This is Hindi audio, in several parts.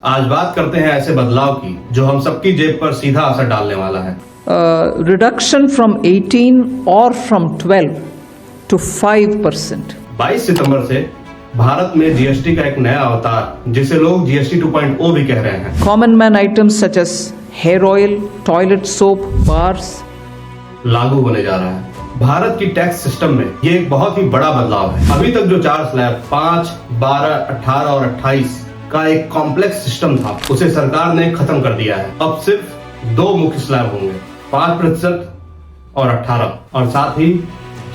आज बात करते हैं ऐसे बदलाव की जो हम सबकी जेब पर सीधा असर डालने वाला है। Reduction from 18 or from 12 to 5%. 22 सितंबर से भारत में जीएसटी का एक नया अवतार जिसे लोग जीएसटी 2.0 भी कह रहे हैं Common man items such as hair oil, toilet soap, bars. लागू होने जा रहा है। भारत की टैक्स सिस्टम में ये एक बहुत ही बड़ा बदलाव है। अभी तक जो 4 स्लैब 5, 12, 18 और 28 का एक कॉम्प्लेक्स सिस्टम था उसे सरकार ने खत्म कर दिया है। अब सिर्फ 2 मुख्य स्लैब होंगे, 5% और 18, और साथ ही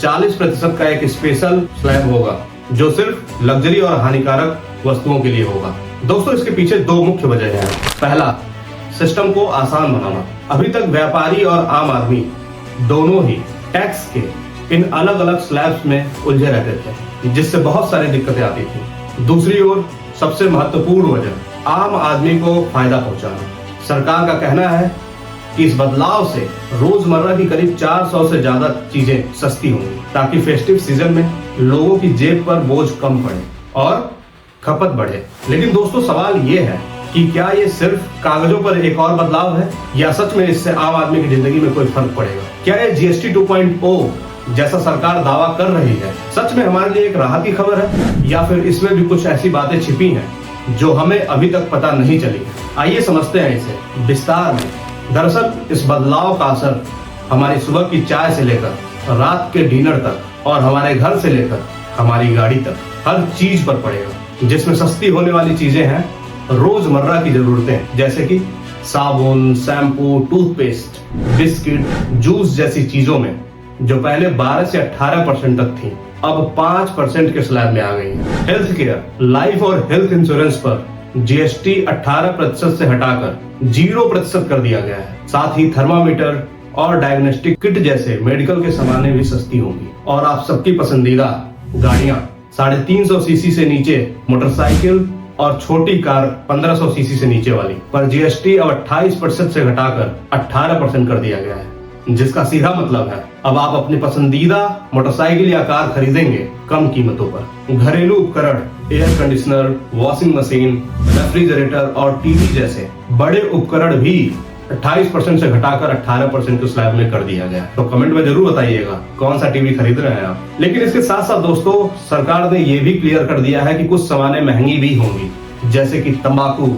40% का एक स्पेशल स्लैब होगा जो सिर्फ लग्जरी और हानिकारक वस्तुओं के लिए होगा। दोस्तों, इसके पीछे 2 मुख्य वजह हैं। पहला, सिस्टम को आसान बनाना। अभी तक व्यापारी और आम आदमी दोनों ही टैक्स के इन अलग अलग स्लैब्स में उलझे रहते थे जिससे बहुत सारी दिक्कतें आती थी। दूसरी ओर सबसे महत्वपूर्ण वजह आम आदमी को फायदा पहुंचाना। सरकार का कहना है कि इस बदलाव से रोजमर्रा की करीब 400 से ज्यादा चीजें सस्ती होंगी ताकि फेस्टिव सीजन में लोगों की जेब पर बोझ कम पड़े और खपत बढ़े। लेकिन दोस्तों, सवाल ये है कि क्या ये सिर्फ कागजों पर एक और बदलाव है या सच में इससे आम आदमी की जिंदगी में कोई फर्क पड़ेगा? क्या ये जीएसटी 2.0 जैसा सरकार दावा कर रही है सच में हमारे लिए एक राहत की खबर है या फिर इसमें भी कुछ ऐसी बातें छिपी हैं जो हमें अभी तक पता नहीं चली? आइए समझते हैं इसे विस्तार में। दरअसल इस बदलाव का असर हमारी सुबह की चाय से लेकर रात के डिनर तक और हमारे घर से लेकर हमारी गाड़ी तक हर चीज पर पड़ेगा। जिसमें सस्ती होने वाली चीजें हैं रोजमर्रा की जरूरतें जैसे कि साबुन, शैम्पू, टूथपेस्ट, बिस्किट, जूस जैसी चीजों में जो पहले 12 से 18% तक थी अब 5% के स्लैब में आ गई है। हेल्थ केयर, लाइफ और हेल्थ इंश्योरेंस पर जीएसटी 18% से हटाकर 0% कर दिया गया है। साथ ही थर्मामीटर और डायग्नोस्टिक किट जैसे मेडिकल के सामानें भी सस्ती होंगी। और आप सबकी पसंदीदा गाड़ियां 350 सीसी से नीचे, मोटरसाइकिल और छोटी कार 1500 सीसी से नीचे वाली पर जीएसटी अब 28% से घटाकर 18% कर दिया गया है। जिसका सीधा मतलब है अब आप अपनी पसंदीदा मोटरसाइकिल या कार खरीदेंगे कम कीमतों पर। घरेलू उपकरण, air conditioner, washing machine, refrigerator और टीवी जैसे बड़े उपकरण भी 28% से घटाकर 18% के स्लैब में कर दिया गया। तो कमेंट में जरूर बताइएगा कौन सा टीवी खरीद रहे हैं आप। लेकिन इसके साथ साथ दोस्तों, सरकार ने ये भी क्लियर कर दिया है कि कुछ सामानें महंगी भी होंगी जैसे कि तंबाकू,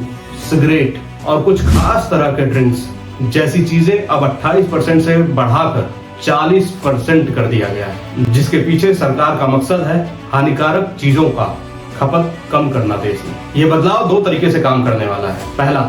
सिगरेट और कुछ खास तरह के ड्रिंक्स जैसी चीजें अब 28% से बढ़ाकर 40% कर दिया गया है। जिसके पीछे सरकार का मकसद है हानिकारक चीजों का खपत कम करना देश में। ये बदलाव 2 तरीके से काम करने वाला है। पहला,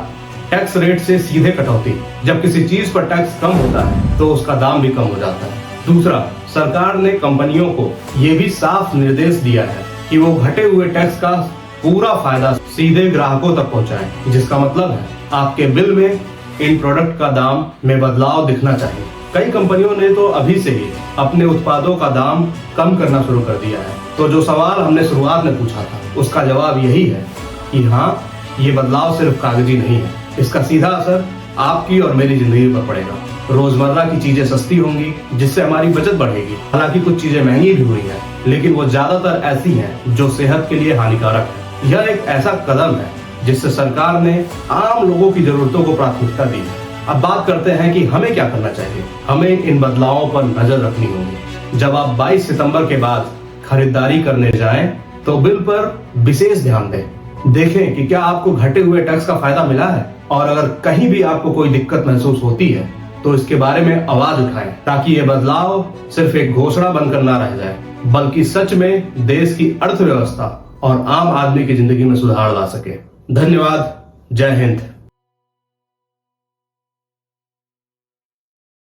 टैक्स रेट से सीधे कटौती। जब किसी चीज पर टैक्स कम होता है तो उसका दाम भी कम हो जाता है। दूसरा, सरकार ने कंपनियों को यह भी साफ निर्देश दिया है कि वो घटे हुए टैक्स का पूरा फायदा सीधे ग्राहकों तक पहुंचाएं। जिसका मतलब है आपके बिल में इन प्रोडक्ट का दाम में बदलाव दिखना चाहिए। कई कंपनियों ने तो अभी से ही अपने उत्पादों का दाम कम करना शुरू कर दिया है। तो जो सवाल हमने शुरुआत में पूछा था उसका जवाब यही है कि हाँ, ये बदलाव सिर्फ कागजी नहीं है। इसका सीधा असर आपकी और मेरी जिंदगी पर पड़ेगा। रोजमर्रा की चीजें सस्ती होंगी जिससे हमारी बचत बढ़ेगी। हालांकि कुछ चीजें महंगी भी हुई हैं लेकिन वो ज्यादातर ऐसी हैं जो सेहत के लिए हानिकारक है। यह एक ऐसा कदम है जिससे सरकार ने आम लोगों की जरूरतों को प्राथमिकता दी है। अब बात करते हैं कि हमें क्या करना चाहिए। हमें इन बदलावों पर नजर रखनी होगी। जब आप 22 सितंबर के बाद खरीदारी करने जाएं तो बिल पर विशेष ध्यान दें। देखें कि क्या आपको घटे हुए टैक्स का फायदा मिला है और अगर कहीं भी आपको कोई दिक्कत महसूस होती है तो इसके बारे में आवाज उठाएं ताकि ये बदलाव सिर्फ एक घोषणा बनकर ना रह जाए बल्कि सच में देश की अर्थव्यवस्था और आम आदमी की जिंदगी में सुधार ला सके। धन्यवाद। जय हिंद।